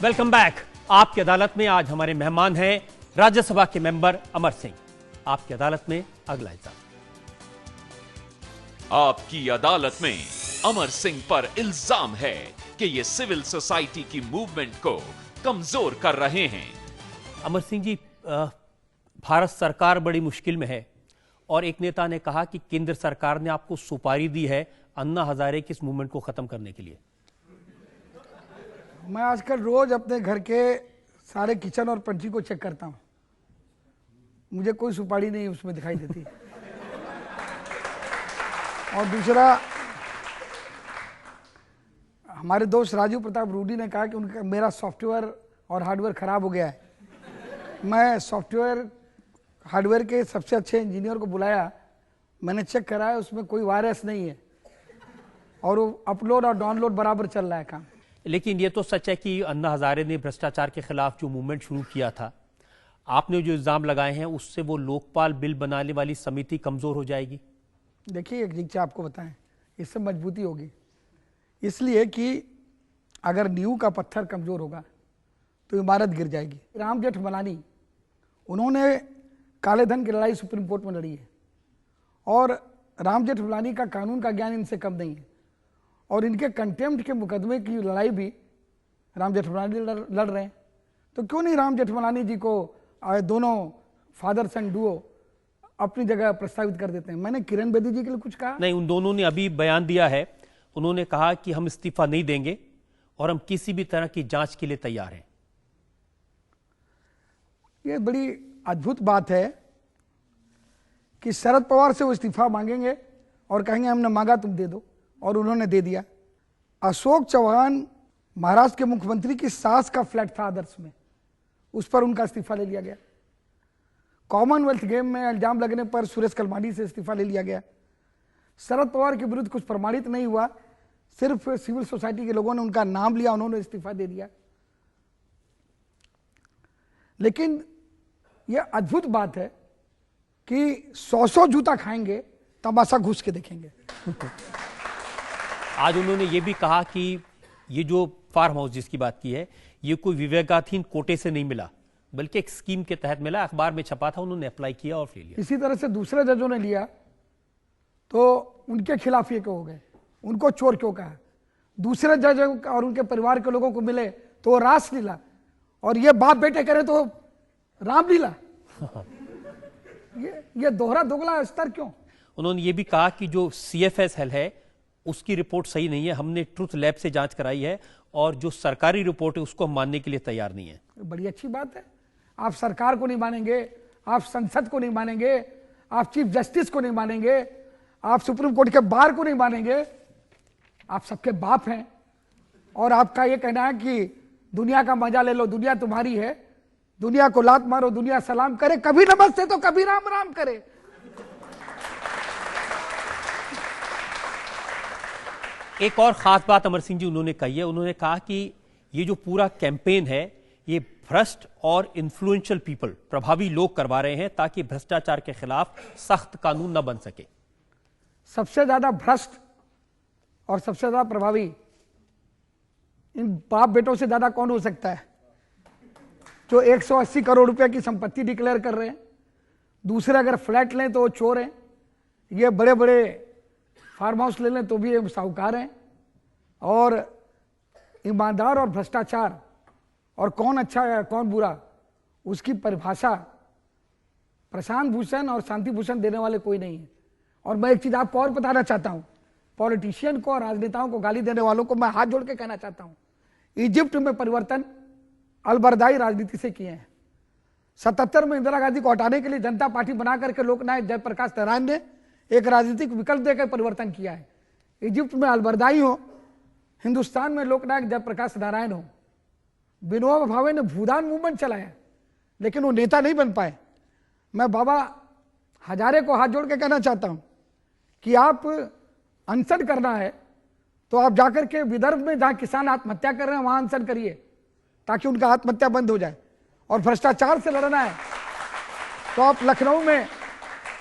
Welcome back. आपकी अदालत में आज हमारे मेहमान हैं राज्यसभा के मेंबर अमर सिंह। आपकी अदालत में अगला इल्जाम। आपकी अदालत में अमर सिंह पर इल्जाम है कि ये सिविल सोसाइटी की मूवमेंट को कमजोर कर रहे हैं। अमर सिंह जी, भारत सरकार बड़ी मुश्किल में है और एक नेता ने कहा कि केंद्र सरकार ने आपको सुपारी दी है अन्ना हजारे की इस मूवमेंट को खत्म करने के लिए। मैं आजकल रोज अपने घर के सारे किचन और पंट्री को चेक करता हूं, मुझे कोई सुपारी नहीं उसमें दिखाई देती। और दूसरा, हमारे दोस्त राजीव प्रताप रूडी ने कहा कि उनका मेरा सॉफ्टवेयर और हार्डवेयर खराब हो गया है। मैं सॉफ्टवेयर हार्डवेयर के सबसे अच्छे इंजीनियर को बुलाया, मैंने चेक कराया, उसमें कोई वायरस नहीं है और वो अपलोड और डाउनलोड बराबर चल रहा है काम। लेकिन ये तो सच है कि अन्ना हजारे ने भ्रष्टाचार के खिलाफ जो मूवमेंट शुरू किया था, आपने जो इल्जाम लगाए हैं उससे वो लोकपाल बिल बनाने वाली समिति कमजोर हो जाएगी। देखिए, एक चीज आपको बताएं, इससे मजबूती होगी, इसलिए कि अगर नींव का पत्थर कमजोर होगा तो इमारत गिर जाएगी। राम जेठमलानी, उन्होंने काले धन की लड़ाई सुप्रीम कोर्ट में लड़ी है और राम जेठमलानी का कानून का ज्ञान इनसे कम नहीं है और इनके कंटेम्प्ट के मुकदमे की लड़ाई भी राम जेठमलानी लड़ रहे हैं। तो क्यों नहीं राम जेठमलानी जी को दोनों फादर सन डुओ अपनी जगह प्रस्तावित कर देते हैं। मैंने किरण बेदी जी के लिए कुछ कहा नहीं, उन दोनों ने अभी बयान दिया है। उन्होंने कहा कि हम इस्तीफा नहीं देंगे और हम किसी भी तरह की जांच के लिए तैयार हैं। यह बड़ी अद्भुत बात है कि शरद पवार से वो इस्तीफा मांगेंगे और कहेंगे हमने मांगा तुम दे दो, और उन्होंने दे दिया। अशोक चौहान महाराष्ट्र के मुख्यमंत्री की सास का फ्लैट था आदर्श में, उस पर उनका इस्तीफा ले लिया गया। कॉमनवेल्थ गेम में इल्जाम लगने पर सुरेश कलमाडी से इस्तीफा ले लिया गया। शरद पवार के विरुद्ध कुछ प्रमाणित नहीं हुआ, सिर्फ सिविल सोसाइटी के लोगों ने उनका नाम लिया, उन्होंने इस्तीफा दे दिया। लेकिन यह अद्भुत बात है कि 100 जूता खाएंगे, तमाशा घुस के देखेंगे। आज उन्होंने ये भी कहा कि ये जो फार्म हाउस जिसकी बात की है, ये कोई विवेकाधीन कोटे से नहीं मिला, बल्कि एक स्कीम के तहत मिला। अखबार में छपा था, उन्होंने अप्लाई किया और ले लिया। इसी तरह से दूसरे जजों ने लिया तो उनके खिलाफ ये क्यों हो गए, उनको चोर क्यों कहा। दूसरे जज और उनके परिवार के लोगों को मिले तो वो रासलीला, और ये बाप बेटे करे तो रामलीला। ये दोहरा दोगला स्तर क्यों। उन्होंने ये भी कहा कि जो CFS है उसकी रिपोर्ट सही नहीं है, हमने ट्रुथ लैब से जांच कराई है और जो सरकारी रिपोर्ट है उसको हम मानने के लिए तैयार नहीं है। बड़ी अच्छी बात है। आप सरकार को नहीं मानेंगे, आप संसद को नहीं मानेंगे, आप चीफ जस्टिस को नहीं मानेंगे, आप सुप्रीम कोर्ट के बार को नहीं मानेंगे, आप सबके बाप हैं। और आपका ये कहना है कि दुनिया का मजा ले लो, दुनिया तुम्हारी है, दुनिया को लात मारो, दुनिया सलाम करे, कभी नमस्ते तो कभी राम राम करे। एक और खास बात अमर सिंह जी उन्होंने कही है। उन्होंने कहा कि ये जो पूरा कैंपेन है ये भ्रष्ट और इन्फ्लुएंशियल पीपल, प्रभावी लोग करवा रहे हैं ताकि भ्रष्टाचार के खिलाफ सख्त कानून न बन सके। सबसे ज्यादा भ्रष्ट और सबसे ज्यादा प्रभावी इन बाप बेटों से ज्यादा कौन हो सकता है, जो 180 करोड़ रुपए की संपत्ति डिक्लेयर कर रहे हैं। दूसरे अगर फ्लैट लें तो वो चोर हैं, ये बड़े बड़े फार्म हाउस ले लें तो भी ये साहूकार हैं। और ईमानदार और भ्रष्टाचार और कौन अच्छा है कौन बुरा, उसकी परिभाषा प्रशांत भूषण और शांति भूषण देने वाले कोई नहीं है। और मैं एक चीज आपको और बताना चाहता हूं, पॉलिटिशियन को और राजनेताओं को गाली देने वालों को मैं हाथ जोड़ के कहना चाहता हूं, इजिप्ट में परिवर्तन अलबरदाई राजनीति से किए हैं। 77 में इंदिरा गांधी को हटाने के लिए जनता पार्टी बना करके लोकनायक जयप्रकाश नारायण ने एक राजनीतिक विकल्प देकर परिवर्तन किया है। इजिप्ट में अलबरदाई हो, हिंदुस्तान में लोकनायक जयप्रकाश नारायण हो। विनोबा भावे ने भूदान मूवमेंट चलाया, लेकिन वो नेता नहीं बन पाए। मैं बाबा हजारे को हाथ जोड़ के कहना चाहता हूं कि आप अनशन करना है तो आप जाकर के विदर्भ में जहां किसान आत्महत्या कर रहे हैं वहां अनशन करिए, ताकि उनका आत्महत्या बंद हो जाए। और भ्रष्टाचार से लड़ना है तो आप लखनऊ में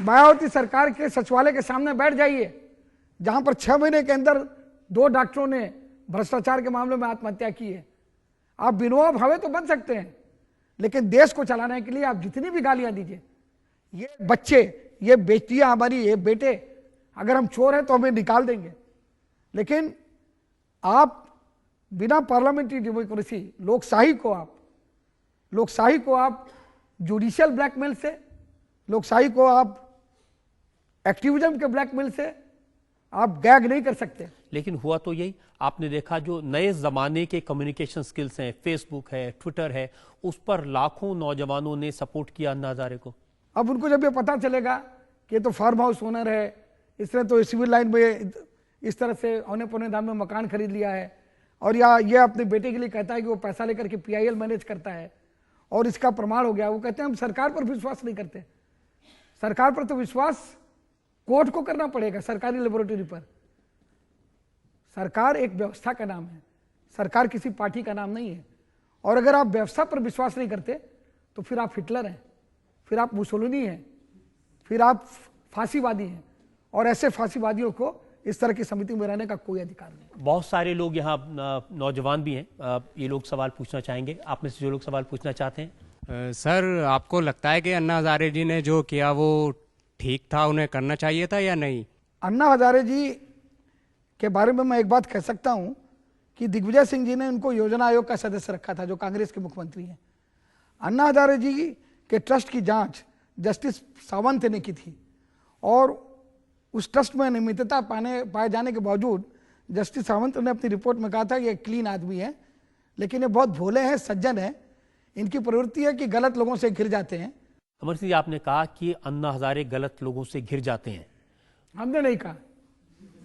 मायावती सरकार के सचिवालय के सामने बैठ जाइए, जहां पर 6 महीने के अंदर 2 डॉक्टरों ने भ्रष्टाचार के मामले में आत्महत्या की है। आप विनोबा भावे तो बन सकते हैं, लेकिन देश को चलाने के लिए आप जितनी भी गालियां दीजिए, ये बच्चे, ये बेटियां हमारी, ये बेटे, अगर हम चोर हैं तो हमें निकाल देंगे, लेकिन आप बिना पार्लियामेंट्री डेमोक्रेसी, लोकशाही को आप जुडिशियल ब्लैकमेल से, लोकशाही को आप एक्टिविज्म के ब्लैकमेल से आप गैग नहीं कर सकते। लेकिन हुआ तो यही, आपने देखा जो नए जमाने के कम्युनिकेशन स्किल्स हैं, फेसबुक है, ट्विटर है, उस पर लाखों नौजवानों ने सपोर्ट किया अन्ना हजारे को। अब उनको जब ये पता चलेगा कि ये तो फार्म हाउस ओनर है, इसने तो सिविल लाइन में इस तरह से औने पौने दाम में मकान खरीद लिया है, और या ये अपने बेटे के लिए कहता है कि वो पैसा लेकर के PIL मैनेज करता है, और इसका प्रमाण हो गया, वो कहते हैं हम सरकार पर विश्वास नहीं करते। सरकार पर तो विश्वास कोर्ट को करना पड़ेगा, सरकारी लेबोरेटरी पर। सरकार एक व्यवस्था का नाम है, सरकार किसी पार्टी का नाम नहीं है। और अगर आप व्यवस्था पर विश्वास नहीं करते तो फिर आप हिटलर हैं, फिर आप मुसोलिनी हैं, फिर आप फांसीवादी हैं, और ऐसे फांसीवादियों को इस तरह की समिति में रहने का कोई अधिकार नहीं। बहुत सारे लोग यहाँ नौजवान भी हैं, ये लोग सवाल पूछना चाहेंगे। आप में से जो लोग सवाल पूछना चाहते हैं। सर, आपको लगता है कि अन्ना हजारे जी ने जो किया वो ठीक था, उन्हें करना चाहिए था या नहीं? अन्ना हजारे जी के बारे में मैं एक बात कह सकता हूं कि दिग्विजय सिंह जी ने उनको योजना आयोग का सदस्य रखा था, जो कांग्रेस के मुख्यमंत्री हैं। अन्ना हजारे जी के ट्रस्ट की जांच जस्टिस सावंत ने की थी, और उस ट्रस्ट में नियमितता पाए जाने के बावजूद जस्टिस सावंत ने अपनी रिपोर्ट में कहा था कि ये क्लीन आदमी है, लेकिन ये बहुत भोले हैं, सज्जन हैं, इनकी प्रवृत्ति है कि गलत लोगों से घिर जाते हैं। अमर सिंह जी, आपने कहा कि अन्ना हजारे गलत लोगों से घिर जाते हैं। हमने नहीं कहा,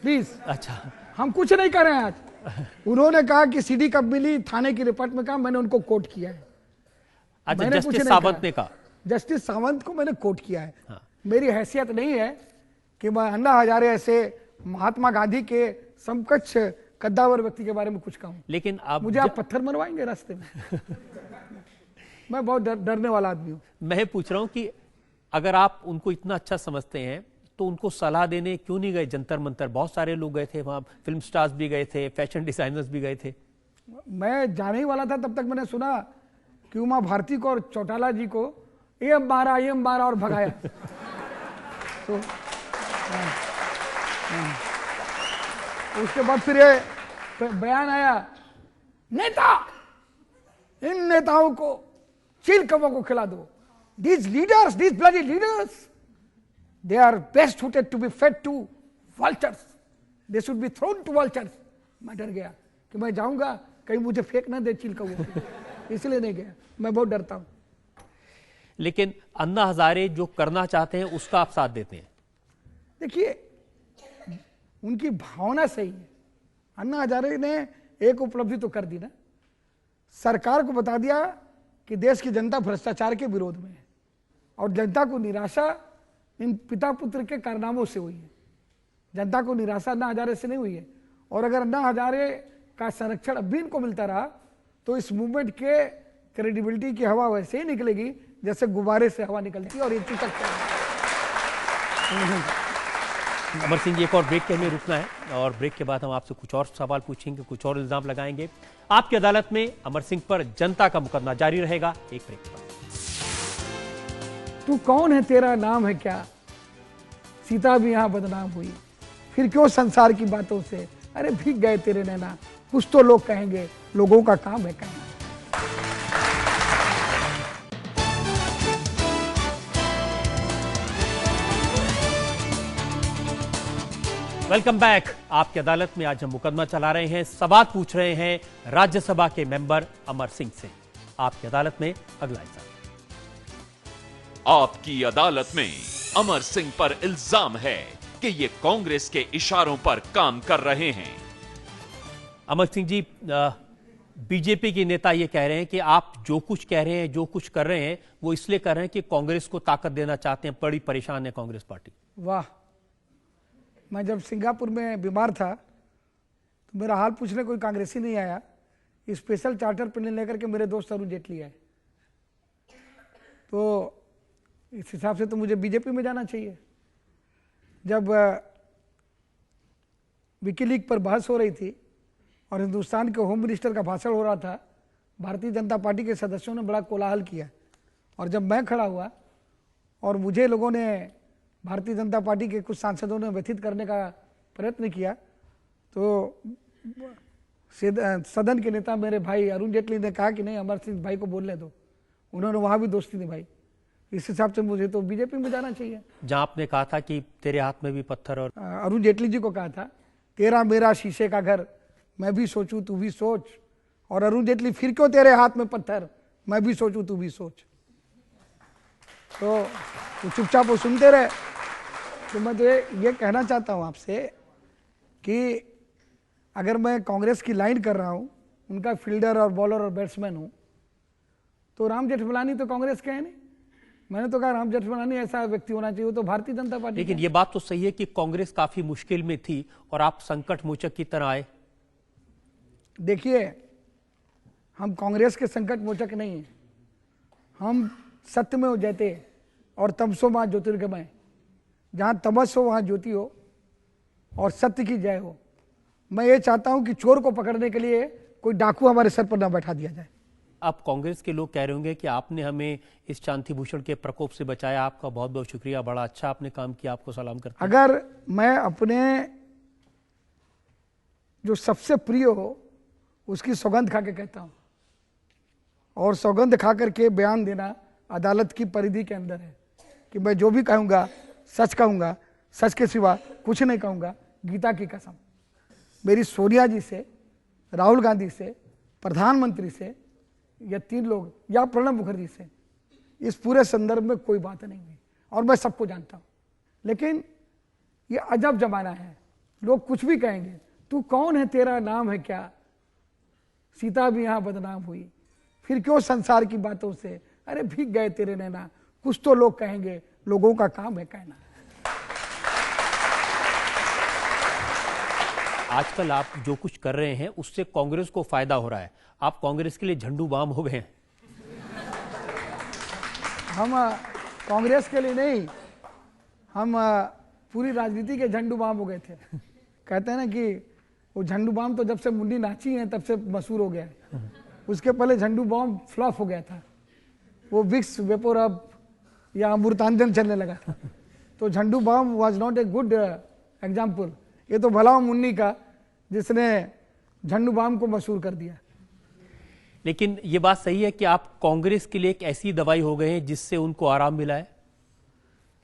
प्लीज। अच्छा, हम कुछ नहीं कर रहे हैं आज। उन्होंने कहा कि CD कब मिली, थाने की रिपोर्ट में कहा, मैंने उनको कोट किया है। अच्छा, मैंने कुछ जस्टिस नहीं सावंत कहा। ने कहा। जस्टिस सावंत को मैंने कोट किया है। हाँ। मेरी हैसियत नहीं है कि मैं अन्ना हजारे ऐसे महात्मा गांधी के समकक्ष कद्दावर व्यक्ति के बारे में कुछ कहूं। लेकिन आप मुझे आप पत्थर मरवाएंगे रास्ते में। मैं बहुत डरने वाला आदमी हूं। मैं पूछ रहा हूं कि अगर आप उनको इतना अच्छा समझते हैं तो उनको सलाह देने क्यों नहीं गए जंतर मंतर? बहुत सारे लोग गए थे वहां, फिल्म स्टार्स भी गए थे, फैशन डिजाइनर्स भी गए थे। मैं जाने ही वाला था, तब तक मैंने सुना कि उमा भारती को और चौटाला जी को ये मारा और भगाया। तो उसके बाद फिर ये बयान आया, नेता, इन नेताओं को चील कौवों को खिला दो। These leaders, these bloody leaders, they are best suited to be fed to vultures. They should be thrown to vultures. मैं डर गया कि मैं जाऊंगा कहीं मुझे फेंक ना दे चील कौवों को, इसलिए नहीं गया। मैं बहुत डरता हूं। लेकिन अन्ना हजारे जो करना चाहते हैं उसका आप साथ देते हैं। देखिए, उनकी भावना सही है। अन्ना हजारे ने एक उपलब्धि तो कर दी ना, सरकार को बता दिया कि देश की जनता भ्रष्टाचार के विरोध में है, और जनता को निराशा इन पिता पुत्र के कारनामों से हुई है। जनता को निराशा अन्ना हजारे से नहीं हुई है। और अगर अन्ना हजारे का संरक्षण अब भी इनको मिलता रहा तो इस मूवमेंट के क्रेडिबिलिटी की हवा वैसे ही निकलेगी जैसे गुब्बारे से हवा निकलती है, और ये चिपक अमर सिंह जी, एक और ब्रेक के हमें रुकना है, और ब्रेक के बाद हम आपसे कुछ और सवाल पूछेंगे, कुछ और इल्जाम लगाएंगे। आपकी अदालत में अमर सिंह पर जनता का मुकदमा जारी रहेगा एक ब्रेक के बाद। तू कौन है, तेरा नाम है क्या, सीता भी यहां बदनाम हुई, फिर क्यों संसार की बातों से अरे भीग गए तेरे नैना, कुछ तो लोग कहेंगे, लोगों का काम है कहना। Welcome back. आपकी अदालत में आज हम मुकदमा चला रहे हैं, सवाल पूछ रहे हैं राज्यसभा के मेंबर अमर सिंह से। आपकी अदालत में अगला इल्जाम। आपकी अदालत में अमर सिंह पर इल्जाम है कि ये कांग्रेस के इशारों पर काम कर रहे हैं। अमर सिंह जी, बीजेपी के नेता ये कह रहे हैं कि आप जो कुछ कह रहे हैं, जो कुछ कर रहे हैं, वो इसलिए कर रहे हैं कि कांग्रेस को ताकत देना चाहते हैं, बड़ी परेशान है कांग्रेस पार्टी। वाह, मैं जब सिंगापुर में बीमार था तो मेरा हाल पूछने कोई कांग्रेसी नहीं आया। स्पेशल चार्टर प्लेन लेकर के मेरे दोस्त अरुण जेटली आए। तो इस हिसाब से तो मुझे बीजेपी में जाना चाहिए। जब विकीलीक पर बहस हो रही थी और हिंदुस्तान के होम मिनिस्टर का भाषण हो रहा था, भारतीय जनता पार्टी के सदस्यों ने बड़ा कोलाहल किया, और जब मैं खड़ा हुआ और मुझे लोगों ने, भारतीय जनता पार्टी के कुछ सांसदों ने व्यथित करने का प्रयत्न किया, तो सदन के नेता मेरे भाई अरुण जेटली ने कहा कि नहीं, अमर सिंह भाई को बोलने दो। उन्होंने वहां भी दोस्ती निभाई। इस हिसाब से मुझे तो बीजेपी में जाना चाहिए। जहां आपने कहा था कि तेरे हाथ में भी पत्थर, और अरुण जेटली जी को कहा था तेरा मेरा शीशे का घर, मैं भी सोचूं तू भी सोच, और अरुण जेटली फिर क्यों तेरे हाथ में पत्थर, मैं भी सोचूं तू भी सोच। तो चुपचाप वो सुनते रहे। तो मैं तो ये कहना चाहता हूं आपसे कि अगर मैं कांग्रेस की लाइन कर रहा हूं, उनका फील्डर और बॉलर और बैट्समैन हूं, तो राम जेठमलानी तो कांग्रेस के है नहीं। मैंने तो कहा राम जेठमलानी ऐसा व्यक्ति होना चाहिए, तो भारतीय जनता पार्टी। लेकिन ये बात तो सही है कि कांग्रेस काफी मुश्किल में थी और आप संकट मोचक की तरह आए। देखिए, हम कांग्रेस के संकट मोचक नहीं हैं, हम सत्य में जयते और तमसो मां ज्योतिर्गमय। जहां तमस हो वहां ज्योति हो और सत्य की जय हो। मैं ये चाहता हूं कि चोर को पकड़ने के लिए कोई डाकू हमारे सर पर ना बैठा दिया जाए। अब कांग्रेस के लोग कह रहे होंगे कि आपने हमें इस शांति भूषण के प्रकोप से बचाया, आपका बहुत बहुत शुक्रिया, बड़ा अच्छा आपने काम किया, आपको सलाम करता हूं। अगर मैं अपने जो सबसे प्रिय हो उसकी सौगंध खा के कहता हूं, और सौगंध खा करके बयान देना अदालत की परिधि के अंदर है कि मैं जो भी कहूंगा सच कहूंगा, सच के सिवा कुछ नहीं कहूंगा। गीता की कसम, मेरी सोनिया जी से, राहुल गांधी से, प्रधानमंत्री से, या 3 लोग, या प्रणब मुखर्जी से इस पूरे संदर्भ में कोई बात नहीं हुई, और मैं सबको जानता हूं। लेकिन ये अजब जमाना है, लोग कुछ भी कहेंगे। तू कौन है, तेरा नाम है क्या, सीता भी यहां बदनाम हुई, फिर क्यों संसार की बातों से, अरे भीग गए तेरे नैना, कुछ तो लोग कहेंगे, लोगों का काम है कहना। आजकल आप जो कुछ कर रहे हैं उससे कांग्रेस को फायदा हो रहा है, आप कांग्रेस के लिए झंडू बाम हो गए हैं। हम कांग्रेस के लिए नहीं, हम पूरी राजनीति के झंडू बाम हो गए थे। कहते हैं ना कि वो झंडू बाम तो जब से मुंडी नाची है तब से मशहूर हो गया है। उसके पहले झंडू बाम फ्लॉप हो गया था, वो विक्स वेपोरब या अमृतांजन चलने लगा था। तो Zandu balm was not a good example. ये तो भला मुन्नी का जिसने झंडू बाम को मशहूर कर दिया। लेकिन ये बात सही है कि आप कांग्रेस के लिए एक ऐसी दवाई हो गए हैं जिससे उनको आराम मिला है।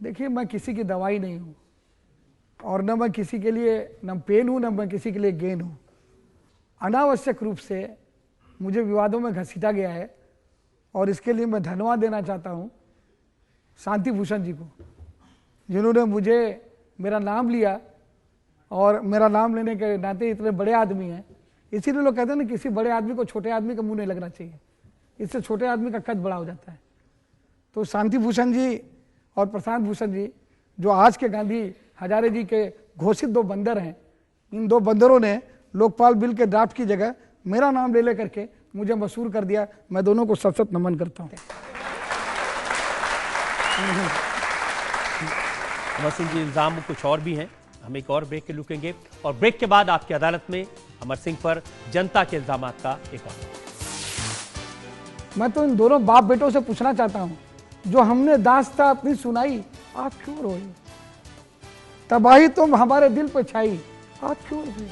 देखिए, मैं किसी की दवाई नहीं हूं, और न मैं किसी के लिए न पेन हूं, न मैं किसी के लिए गेन हूं। अनावश्यक रूप से मुझे विवादों में घसीटा गया है, और इसके लिए मैं धन्यवाद देना चाहता हूं शांति भूषण जी को, जिन्होंने मुझे मेरा नाम लिया, और मेरा नाम लेने के नाते इतने बड़े आदमी हैं। इसीलिए लोग कहते हैं ना, किसी बड़े आदमी को छोटे आदमी का मुंह नहीं लगना चाहिए, इससे छोटे आदमी का कद बड़ा हो जाता है। तो शांति भूषण जी और प्रशांत भूषण जी, जो आज के गांधी हजारे जी के घोषित 2 बंदर हैं, इन 2 बंदरों ने लोकपाल बिल के ड्राफ्ट की जगह मेरा नाम ले करके मुझे मशहूर कर दिया। मैं दोनों को सत नमन करता हूँ। अमर सिंह जी, इल्जाम कुछ और भी हैं, हम एक और ब्रेक के रुकेंगे, और ब्रेक के बाद आपकी अदालत में अमर सिंह पर जनता के इल्जामात का एक और। मैं तो इन दोनों बाप बेटों से पूछना चाहता हूं, जो हमने दास्तां अपनी सुनाई, आप क्यों रोए? तबाही तुम हमारे दिल पर छाई, आप क्यों रोए?